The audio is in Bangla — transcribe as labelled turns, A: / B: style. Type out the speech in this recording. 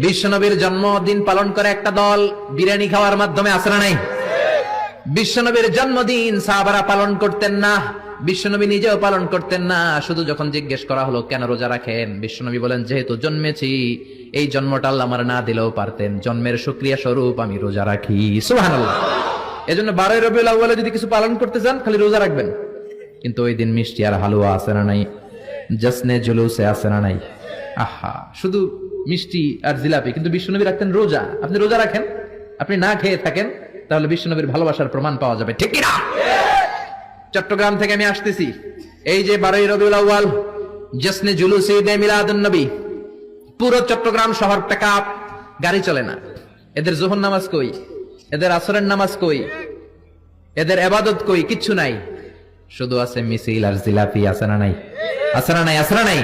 A: বিশ্বনবীর জন্মদিন পালন করে একটা দল বিরিয়ানি খাওয়ার মাধ্যমে, আছে না নাই? বিশ্বনবীর জন্মদিন সাহাবারা পালন করতেন না, বিশ্বনবী নিজেও পালন করতেন না। শুধু যখন জিজ্ঞেস করা হলো কেন রোজা রাখেন, বিশ্বনবী বলেন যেহেতু জন্মেছি, এই জন্মটা আল্লাহ আমার না দিলেও পারতেন, জন্মের শুকরিয়া স্বরূপ আমি রোজা রাখি। সুবহানাল্লাহ। এজন্য 12 রবিউল আউয়ালে যদি কিছু পালন করতে চান খালি রোজা রাখবেন, কিন্তু ওই দিন মিষ্টি আর হালুয়া আছে না নাই, জশ্নে জুলুসে আছে না নাই। আহা, শুধু মিষ্টি আর জিলাপি, কিন্তু বিশ্বনবী রাখতেন রোজা। আপনি রোজা রাখেন, আপনি না খেয়ে থাকেন, তাহলে বিশ্বনবীর ভালোবাসার প্রমাণ পাওয়া যাবে, ঠিক কিনা? চট্টগ্রাম থেকে আমি আসতেছি, এই যে 12 রবিউল আউয়াল জশ্নে জুলুসে ঈদে মিলাদুন নবী, পুরো চট্টগ্রাম শহর পেকআপ, গাড়ি চলে না। এদের যোহর নামাজ কই, এদের আসরের নামাজ কই, এদের ইবাদত কই? কিচ্ছু নাই, শুধু আছে মিছিল আর জিলাপি। আছে না নাই? আছে না নাই? আছে না নাই?